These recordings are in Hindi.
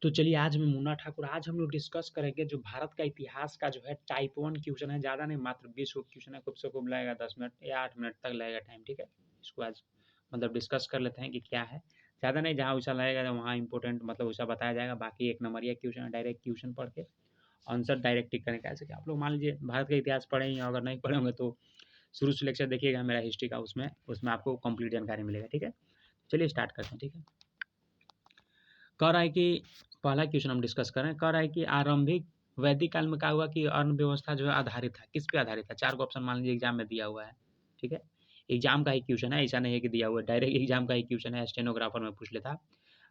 तो चलिए आज मैं मुन्ना ठाकुर, आज हम लोग डिस्कस करेंगे जो भारत का इतिहास का जो है टाइप 1 क्वेश्चन है, ज़्यादा नहीं मात्र 20 क्वेश्चन है, खूब से खूब लगेगा 10 मिनट या 8 मिनट तक लगेगा टाइम, ठीक है। इसको आज मतलब डिस्कस कर लेते हैं कि क्या है, ज़्यादा नहीं, जहाँ वैसा लगेगा वहाँ इंपॉर्टेंट मतलब वैसा बताया जाएगा, बाकी एक नंबरिया क्वेश्चन है, डायरेक्ट क्वेश्चन पढ़ के आंसर डायरेक्ट टिक करें। कैसे कि आप लोग मान लीजिए भारत का इतिहास पढ़े ही हैं, अगर नहीं पढ़े होंगे तो शुरू से लेक्चर देखिएगा मेरा हिस्ट्री का, उसमें उसमें आपको कंप्लीट जानकारी मिलेगा, ठीक है। चलिए स्टार्ट करते हैं, ठीक है। कह रहा है कि पहला क्वेश्चन हम डिस्कस कर रहे हैं, कह रहा है कि आरंभिक वैदिक काल में क्या हुआ कि अर्ण व्यवस्था जो है आधारित था, किस पे आधारित था। 4 को ऑप्शन मान लीजिए एग्जाम में दिया हुआ है, ठीक है। एग्जाम का ही क्वेश्चन है, ऐसा नहीं है कि दिया हुआ है, डायरेक्ट एग्जाम का ही क्वेश्चन है, स्टेनोग्राफर में पूछ लेता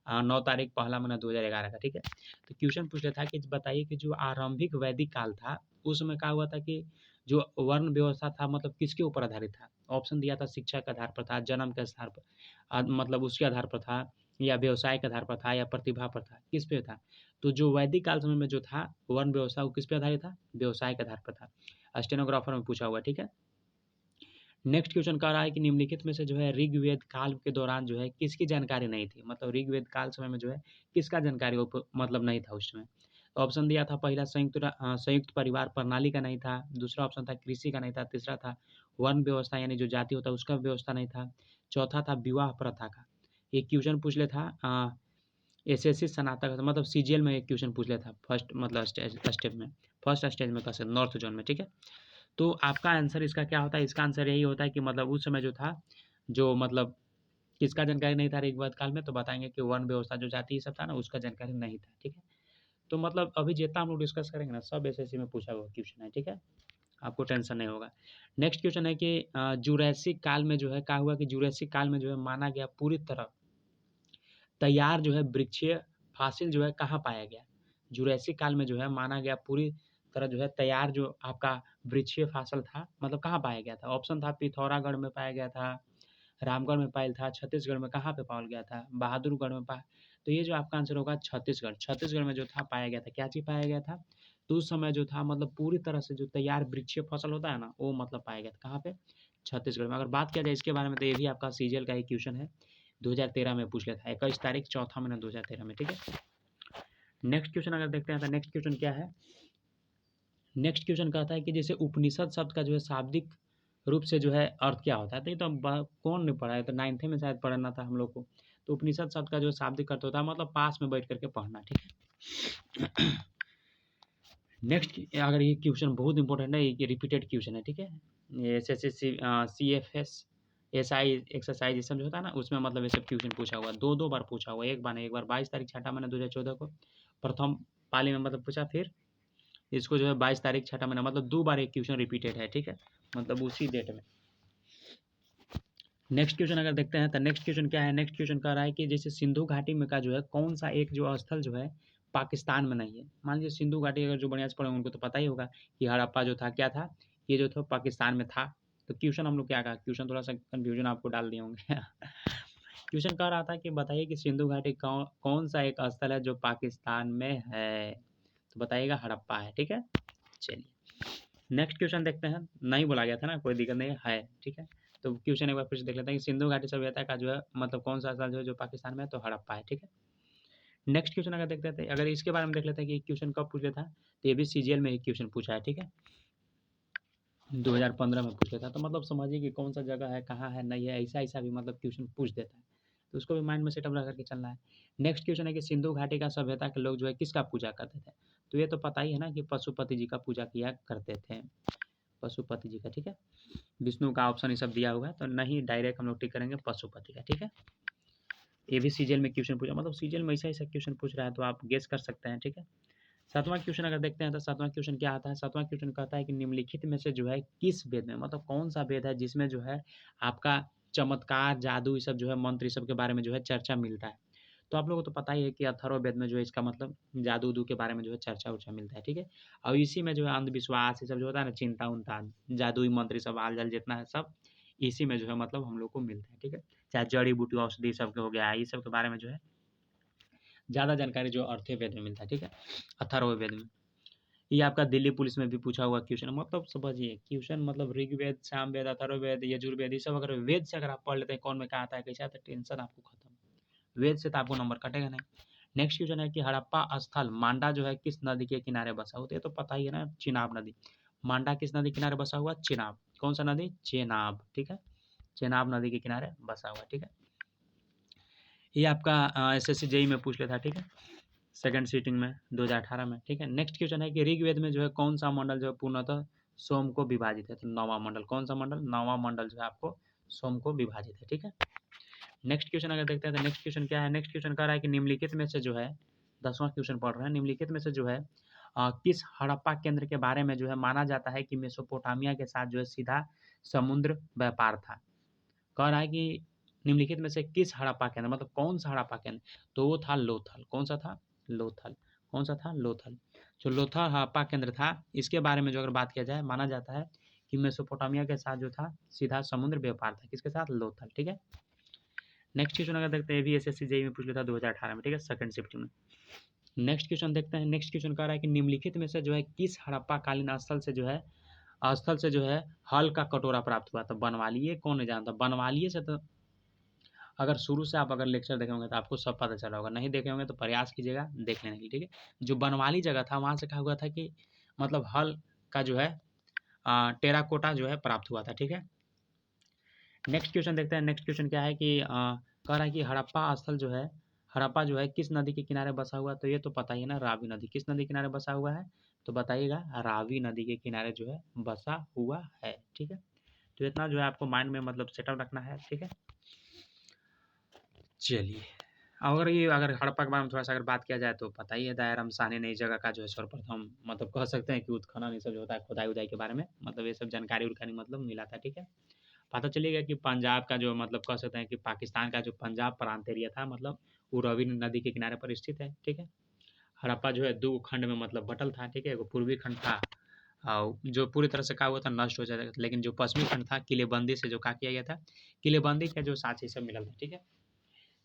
9 तारीख पहला महीना 2011 का, ठीक है। तो क्वेश्चन पूछ लेता कि बताइए कि जो आरंभिक वैदिक काल था उसमें क्या हुआ था कि जो वर्ण व्यवस्था था मतलब किसके ऊपर आधारित था। ऑप्शन दिया था शिक्षा के आधार पर था, जन्म के आधार पर मतलब उसके आधार पर था, या व्यवसाय के आधार पर था, या प्रतिभा पर था, किस पे था। तो जो वैदिक काल समय में जो था वर्ण व्यवस्था वो किस पे आधारित था, व्यवसाय के आधार पर था। स्टेनोग्राफर में पूछा हुआ, ठीक है। नेक्स्ट क्वेश्चन कह रहा है कि निम्नलिखित में से जो है ऋग्वेद काल के दौरान जो है किसकी जानकारी नहीं थी, मतलब ऋग्वेद काल समय में जो है किसका जानकारी मतलब नहीं था उस समय। तो ऑप्शन दिया था पहला संयुक्त परिवार प्रणाली का नहीं था, दूसरा ऑप्शन था कृषि का नहीं था, तीसरा था वर्ण व्यवस्था यानी जो जाति होता है उसका व्यवस्था नहीं था, चौथा था विवाह प्रथा का। एक क्वेश्चन पूछ ले था एसएससी स्नातक मतलब सीजीएल में एक क्वेश्चन पूछ लिया था फर्स्ट मतलब स्टेप में, फर्स्ट स्टेज में कैसे नॉर्थ जोन में, ठीक है। तो आपका आंसर इसका क्या होता है, इसका आंसर यही होता है कि मतलब उस समय जो था जो मतलब किसका जानकारी नहीं था ऋग्वेद काल में, तो बताएंगे कि वर्ण व्यवस्था जो जाति सब था ना उसका जानकारी नहीं था, ठीक है। तो मतलब अभी जितना हम लोग डिस्कस करेंगे ना सब एसएससी में पूछा हुआ क्वेश्चन है, ठीक है, आपको टेंशन नहीं होगा। नेक्स्ट क्वेश्चन है कि जुरैसिक काल में जो है क्या हुआ कि जुरैसिक काल में जो है माना गया पूरी तरह तैयार जो है वृक्षीय फासिल जो है कहाँ पाया गया। जुरैसिक काल में जो है माना गया पूरी तरह जो है तैयार जो आपका वृक्षीय फासल था मतलब कहाँ पाया गया था। ऑप्शन था पिथौरागढ़ में पाया गया था, रामगढ़ में पायल था, छत्तीसगढ़ में कहाँ पे पाया गया था, बहादुरगढ़ में पाया। तो ये जो आपका आंसर होगा छत्तीसगढ़, छत्तीसगढ़ में जो था पाया गया था। क्या चीज़ पाया गया था, तो उस समय जो था मतलब पूरी तरह से जो तैयार वृक्षीय फसल होता है ना वो मतलब पाया गया था कहाँ पे, छत्तीसगढ़ में। अगर बात किया जाए इसके बारे में तो ये भी आपका सीजीएल का एक क्वेश्चन है, 2013 में पूछ लिया था, 21 तारीख चौथा महीना 2013 में, ठीक है। नेक्स्ट क्वेश्चन अगर देखते हैं तो नेक्स्ट क्वेश्चन क्या है। नेक्स्ट क्वेश्चन कहता है कि जैसे उपनिषद शब्द का जो है शाब्दिक रूप से जो है अर्थ क्या होता है। तो ये तो कौन नहीं पढ़ा है, तो 9th में शायद पढ़ना था हम लोग को। तो उपनिषद शब्द का जो शाब्दिक अर्थ होता है मतलब पास में बैठ करके पढ़ना, ठीक है। नेक्स्ट अगर ये क्वेश्चन बहुत इंपॉर्टेंट है, ये रिपीटेड क्वेश्चन है, ठीक है। ये एसएससी सीएफएस एसआई एक्सरसाइज ये सब जो होता है ना उसमें मतलब ये सब क्वेश्चन पूछा हुआ, दो बार पूछा हुआ, एक बार नहीं, एक बार 22 तारीख छठा महीना 2014 को प्रथम पाली में मतलब पूछा, फिर इसको जो है 22 तारीख छठा महीना मतलब 2 बार एक क्वेश्चन रिपीटेड है, ठीक है, मतलब उसी डेट में। नेक्स्ट क्वेश्चन अगर देखते हैं तो नेक्स्ट क्वेश्चन क्या है। नेक्स्ट क्वेश्चन कह रहा है कि जैसे सिंधु घाटी में का जो है कौन सा एक जो स्थल जो है पाकिस्तान में नहीं है। मान लीजिए सिंधु घाटी अगर जो बढ़िया से पढ़े उनको तो पता ही होगा कि हड़प्पा जो था क्या था, ये जो था पाकिस्तान में था। तो क्वेश्चन हम लोग क्या कहा, क्वेश्चन थोड़ा सा कन्फ्यूजन आपको डाल दिए होंगे। क्वेश्चन कह रहा था कि बताइए कि सिंधु घाटी कौन सा एक स्थल है जो पाकिस्तान में है, तो बताइएगा हड़प्पा है, ठीक है। चलिए नेक्स्ट क्वेश्चन देखते हैं, नहीं बोला गया था ना, कोई दिक्कत नहीं है, ठीक है। तो क्वेश्चन एक बार फिर से देख लेते हैं कि सिंधु घाटी सभ्यता का जो है मतलब कौन सा स्थल जो है जो पाकिस्तान में है, तो हड़प्पा है, ठीक है। नेक्स्ट क्वेश्चन अगर देखते हैं अगर इसके बारे में देख लेते हैं कि क्वेश्चन कब पूछ लेता है, तो ये भी सीजीएल में एक क्वेश्चन पूछा है, ठीक है, 2015 में पूछ लेता है। तो मतलब समझिए कि कौन सा जगह है कहाँ है नहीं है, ऐसा ऐसा भी मतलब क्वेश्चन पूछ देता है, तो उसको भी माइंड में सेटअप रख करके चलना है। नेक्स्ट क्वेश्चन है कि सिंधु घाटी का सभ्यता के लोग जो है किसका पूजा करते थे। तो ये तो पता ही है ना कि पशुपति जी का पूजा किया करते थे, पशुपति जी का, ठीक है। विष्णु का ऑप्शन ये सब दिया हुआ है तो नहीं, डायरेक्ट हम लोग टिक करेंगे पशुपति का, ठीक है। ये भी सीजीएल में क्वेश्चन पूछा, मतलब सीजीएल में ऐसा ऐसा क्वेश्चन पूछ रहा है तो आप गेस कर सकते हैं, ठीक है। सातवां क्वेश्चन अगर देखते हैं तो सातवां क्वेश्चन क्या आता है। सातवां क्वेश्चन कहता है कि निम्नलिखित में से जो है किस वेद में मतलब कौन सा वेद है जिसमें जो है आपका चमत्कार जादू ये सब जो है मंत्र ये सब के बारे में जो है चर्चा मिलता है। तो आप लोगों को तो पता ही है कि अथर्ववेद में जो है इसका मतलब जादू उदू के बारे में जो है चर्चा उर्चा मिलता है, ठीक है। और इसी में जो है अंधविश्वास ये सब जो होता है ना, चिंता उनता जादुई मंत्र ये सब आल जाल जितना है सब इसी में जो है मतलब हम लोग को मिलता है, ठीक है। चाहे जड़ी बूटी औषधि सब के हो गया ये सब के बारे में जो है ज़्यादा जानकारी जो अर्थवेद में मिलता है, ठीक है, अथर्ववेद में। ये आपका दिल्ली पुलिस में भी पूछा हुआ क्वेश्चन है, मतलब समझिए क्वेश्चन मतलब ऋग्वेद सामवेद अथर्ववेद यजुर्वेद ये सब अगर वेद से अगर आप पढ़ लेते हैं कौन में क्या आता है कैसा आता है, टेंशन आपको खत्म। वेद से तो आपको नंबर कटेगा नहीं। नेक्स्ट क्वेश्चन है कि हड़प्पा स्थल मांडा जो है किस नदी के किनारे बसा हुआ, तो ये तो पता ही है ना, चिनाब नदी। मांडा किस नदी के किनारे बसा हुआ, चिनाब। कौन सा नदी, चेनाब, ठीक है, चेनाब नदी के किनारे बसा हुआ, ठीक है। ये आपका एसएससी जेई में पूछ लेता, ठीक है, सेकंड सीटिंग में 2018 में, ठीक है। नेक्स्ट क्वेश्चन है कि ऋग्वेद में जो है कौन सा मंडल जो है पूर्णतः सोम को विभाजित है, तो नौवां मंडल। कौन सा मंडल, नौवां मंडल जो है आपको सोम को विभाजित है, ठीक है। नेक्स्ट क्वेश्चन अगर देखते हैं तो नेक्स्ट क्वेश्चन क्या है, नेक्स्ट क्वेश्चन कह रहा है कि निम्नलिखित में से जो है 10वां क्वेश्चन पढ़ रहे हैं, निम्नलिखित में से जो है किस हड़प्पा केंद्र के बारे में जो है माना जाता है कि मेसोपोटामिया के साथ जो है सीधा समुद्र व्यापार था। कह रहा है कि निम्नलिखित में से किस हड़प्पा केंद्र, मतलब कौन सा हड़प्पा केंद्र, तो वो था लोथल। कौन सा था, लोथल। कौन सा था, लोथल। जो लोथल हड़प्पा केंद्र था, इसके बारे में जो अगर बात किया जाए, माना जाता है कि मेसोपोटामिया के साथ जो था सीधा समुद्र व्यापार था, किसके साथ, लोथल, ठीक है। नेक्स्ट क्वेश्चन अगर देखते हैं, भी एसएससी जेईई में पूछ लिया था 2018 में, ठीक है, सेकंड शिफ्ट में। नेक्स्ट क्वेश्चन देखते हैं, नेक्स्ट क्वेश्चन कह रहा है कि निम्नलिखित में से जो है किस हड़प्पा कालीन स्थल से जो है हल का कटोरा प्राप्त हुआ, तो बनवालिए कौन नहीं जानता, बनवालिए से तो अगर शुरू से आप अगर लेक्चर देखे होंगे तो आपको सब पता चला होगा, नहीं देखे होंगे तो प्रयास कीजिएगा देख लेने की, ठीक है। जो बनवाली जगह था वहाँ से कहा हुआ था कि मतलब हल का जो है टेराकोटा जो है प्राप्त हुआ था, ठीक है। नेक्स्ट क्वेश्चन देखते हैं, नेक्स्ट क्वेश्चन क्या है कि कह रहा है कि हड़प्पा स्थल जो है, हड़प्पा जो है किस नदी के किनारे बसा हुआ, तो ये तो पता ही है ना, रावी नदी। किस नदी के किनारे बसा हुआ है, तो बताइएगा, रावी नदी के किनारे जो है बसा हुआ है, ठीक है। तो इतना जो है आपको माइंड में मतलब सेटअप रखना है, ठीक है। चलिए, अगर हड़प्पा के बारे में थोड़ा सा अगर बात किया जाए तो पता ही है, दयाराम साहनी ने इस जगह का जो है सर्वप्रथम मतलब कह सकते हैं कि उत्खनन ये सब जो होता है खुदाई उदाई के बारे में मतलब ये सब जानकारी उनकारी मतलब मिला था, ठीक है। पता चलेगा कि पंजाब का जो मतलब कह सकते हैं कि पाकिस्तान का जो पंजाब प्रांत एरिया था मतलब वो रवि नदी के किनारे पर स्थित है, ठीक है। हड़प्पा जो है दो खंड में मतलब बटल था, ठीक है, एगो पूर्वी खंड था और जो पूरी तरह से कहा हुआ था नष्ट हो जाएगा, लेकिन जो पश्चिमी खंड था किलेबंदी से जो क्या किया गया था, किलेबंदी का जो साक्ष्य सब मिला था, ठीक है।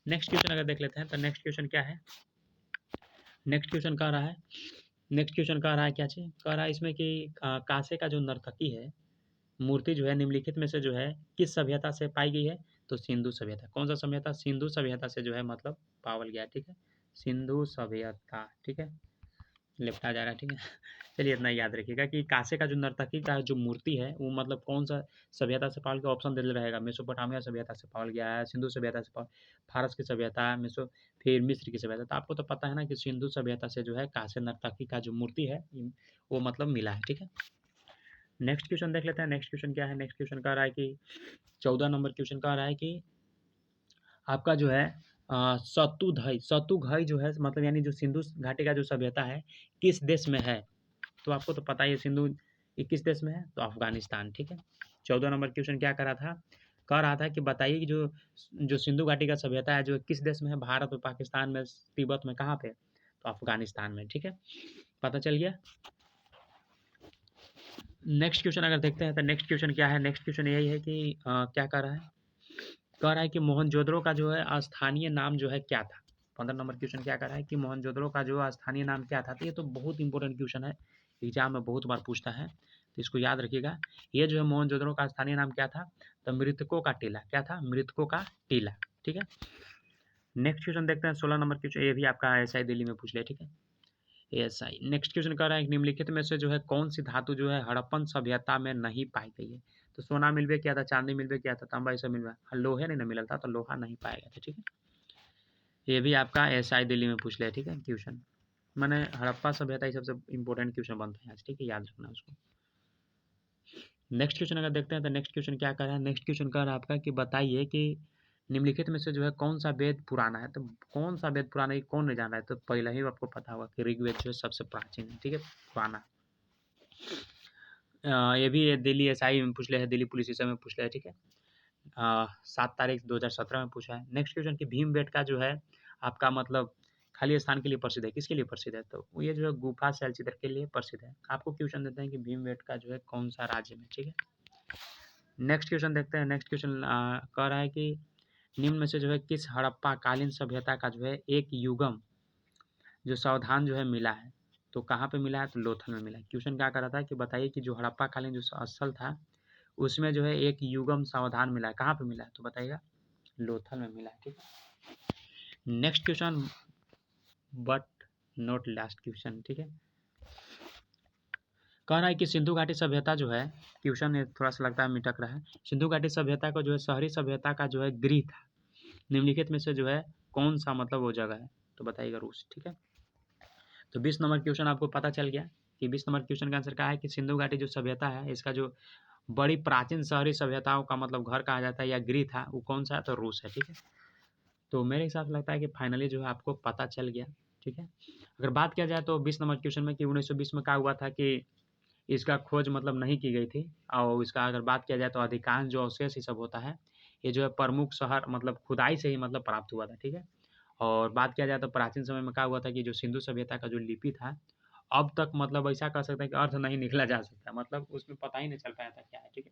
नेक्स्ट क्वेश्चन अगर देख लेते हैं तो नेक्स्ट क्वेश्चन क्या है, नेक्स्ट क्वेश्चन कह रहा है, नेक्स्ट क्वेश्चन कह रहा है क्या चीज कह रहा है इसमें कि कांसे का जो नर्तकी है मूर्ति जो है निम्नलिखित में से जो है किस सभ्यता से पाई गई है, तो सिंधु सभ्यता। कौन सा सभ्यता, सिंधु सभ्यता से जो है मतलब पावल गया, ठीक है, सिंधु सभ्यता, ठीक है, लिपटा जा रहा है, ठीक है। चलिए इतना याद रखिएगा कि कांसे का जो नर्तकी का जो मूर्ति है वो मतलब कौन सा सभ्यता से पावल गया, ऑप्शन दे रहेगा, मेसोपोटामिया सभ्यता से पावल गया है, सिंधु सभ्यता से पावल, फारस की सभ्यता, फिर मिस्र की सभ्यता। तो आपको तो पता है ना कि सिंधु सभ्यता से जो है कांसे नर्तकी का जो मूर्ति है वो मतलब मिला है, ठीक है। नेक्स्ट क्वेश्चन देख लेते हैं, नेक्स्ट क्वेश्चन क्या है, नेक्स्ट क्वेश्चन कह रहा है कि 14 नंबर क्वेश्चन कह रहा है कि आपका जो है सतुघई जो है मतलब यानी जो सिंधु घाटी का जो सभ्यता है किस देश में है, तो आपको तो पता ही है सिंधु किस देश में है, तो अफगानिस्तान, ठीक है। 14 नंबर क्वेश्चन क्या कर रहा था, कह रहा था कि बताइए कि जो जो सिंधु घाटी का सभ्यता है जो किस देश में है, भारत में, पाकिस्तान में, तिब्बत में, कहाँ पे, तो अफगानिस्तान में, ठीक है, पता चल गया। नेक्स्ट क्वेश्चन अगर देखते हैं तो नेक्स्ट क्वेश्चन क्या है, नेक्स्ट क्वेश्चन यही है कि क्या कर रहा है, कह रहा है कि मोहनजोदड़ो का जो है स्थानीय नाम जो है क्या था। 15 नंबर क्वेश्चन क्या कर रहा है कि मोहनजोदड़ो का जो स्थानीय नाम क्या था, तो ये तो बहुत इंपॉर्टेंट क्वेश्चन है, एग्जाम में बहुत बार पूछता है, तो इसको याद रखिएगा। ये जो है मोहनजोदड़ो का स्थानीय नाम क्या था, तो मृतकों का टीला, क्या था, मृतकों का टीला, ठीक है। नेक्स्ट क्वेश्चन देखते हैं 16 नंबर क्वेश्चन, ये भी आपका एसआई दिल्ली में पूछ लिया, ठीक है, एएसआई। नेक्स्ट क्वेश्चन कर रहा है निम्नलिखित में से जो है कौन सी धातु जो है हड़प्पन सभ्यता में नहीं पाई गई है, तो सोना मिलबे किया था, चांदी मिलबे किया था, तांबा ये सब मिलबा, लोहे नहीं ना मिला था, तो लोहा नहीं पाया गया था, ठीक है। ये भी आपका एसआई दिल्ली में पूछ लिया, ठीक है, क्वेश्चन मैंने हड़प्पा सभ्यता ये सबसे इंपॉर्टेंट क्वेश्चन बनता है आज, ठीक है, याद रखना उसको। नेक्स्ट क्वेश्चन अगर देखते हैं तो नेक्स्ट क्वेश्चन क्या कर रहा है, नेक्स्ट क्वेश्चन कर रहा है आपका कि बताइए कि निम्नलिखित में से जो है कौन सा वेद पुराना है, तो कौन सा वेद पुराना है कौन नहीं जान रहा है, तो पहले ही आपको पता होगा कि ऋग्वेद जो है सबसे प्राचीन है, ठीक है, पुराना। ये भी दिल्ली एसआई में पूछ लिया है, दिल्ली पुलिस स्टेशन में पूछ लिया है, ठीक है, 7 तारीख 2017 में पूछा है। नेक्स्ट क्वेश्चन कि भीमबेटका जो है आपका मतलब खाली स्थान के लिए प्रसिद्ध है, किसके लिए प्रसिद्ध है, तो ये जो है गुफा शैलचित्र के लिए प्रसिद्ध है। आपको क्वेश्चन देते हैं कि भीमबेटका जो है कौन सा राज्य में, ठीक है। नेक्स्ट क्वेश्चन देखते हैं, नेक्स्ट क्वेश्चन कह रहा है कि निम्न में से जो है किस हड़प्पा कालीन सभ्यता का जो है एक युगम जो सावधान जो है मिला है, तो कहाँ पे मिला है, तो लोथल में मिला है। क्वेश्चन क्या कर रहा था कि बताइए कि जो हड़प्पा कालीन जो स्थल था उसमें जो है एक युगम सावधान मिला है, कहाँ पे मिला है, तो बताइएगा, लोथल में मिला है, ठीक है। Next question but not last question, ठीक है। कह रहा है कि सिंधु घाटी सभ्यता जो है, क्वेश्चन ये थोड़ा सा लगता है मिटक रहा है। सिंधु घाटी सभ्यता का जो है शहरी सभ्यता का जो है गृह था, निम्नलिखित में से जो है कौन सा मतलब वो जगह है, तो बताइएगा रूस, ठीक है। तो 20 नंबर क्वेश्चन आपको पता चल गया कि 20 नंबर क्वेश्चन का आंसर क्या है कि सिंधु घाटी जो सभ्यता है इसका जो बड़ी प्राचीन शहरी सभ्यताओं का मतलब घर कहा जाता है या गृह था, वो कौन सा है, तो रूस है, ठीक है। तो मेरे हिसाब से लगता है कि फाइनली जो है आपको पता चल गया, ठीक है। अगर बात किया जाए तो 20 नंबर क्वेश्चन में कि 1920 में क्या हुआ था कि इसका खोज मतलब नहीं की गई थी, और इसका अगर बात किया जाए तो अधिकांश जो अवशेष ये सब होता है ये जो है प्रमुख शहर मतलब खुदाई से ही मतलब प्राप्त हुआ था, ठीक है। और बात किया जाए तो प्राचीन समय में क्या हुआ था कि जो सिंधु सभ्यता का जो लिपि था, अब तक मतलब ऐसा कह सकते हैं कि अर्थ नहीं निकला जा सकता, मतलब उसमें पता ही नहीं चल पाया था क्या है, ठीक है।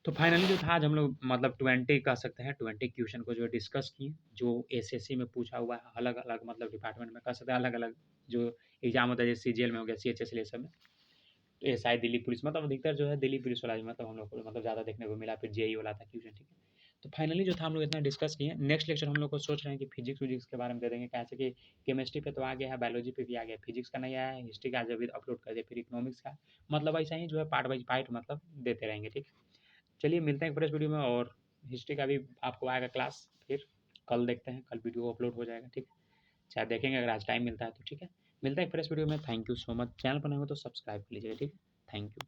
तो फाइनली जो था आज हम लोग मतलब 20 कह सकते हैं 20 क्वेश्चन को जो डिस्कस किए, जो एसएससी में पूछा हुआ है अलग अलग मतलब डिपार्टमेंट में कह सकते हैं अलग अलग जो एग्जाम होता है, जैसे सीजीएल में हो गया, सीएचएसएल सब में, तो ये शायद दिल्ली पुलिस मतलब अधिकतर जो है दिल्ली पुलिस वाला ही मतलब हम लोग को मतलब ज़्यादा देखने को मिला, फिर जेई वाला था क्वेश्चन, ठीक है। तो फाइनली जो था हम लोग इतना डिस्कस किए। नेक्स्ट लेक्चर हम लोग को सोच रहे हैं कि फिजिक्स विजिक्स के बारे में दे देंगे, कैसे कि केमिस्ट्री पे तो आ गया है, बायोलॉजी पे भी आ गया, फिजिक्स का नहीं आया है, हिस्ट्री का आज अभी अपलोड कर दिया, फिर इकोनॉमिक्स का, मतलब ऐसा ही जो है पार्ट बाई पार्ट मतलब देते रहेंगे, ठीक है। चलिए मिलते हैं फ्रेश वीडियो में, और हिस्ट्री का भी आपको आएगा क्लास, फिर कल देखते हैं, कल वीडियो अपलोड हो जाएगा, ठीक है। शायद देखेंगे अगर आज टाइम मिलता है तो, ठीक है। मिलता है फ्रेश वीडियो में। Thank you so much. Channel पर नहीं हो तो सब्सक्राइब कर लीजिएगा, ठीक है। Thank you.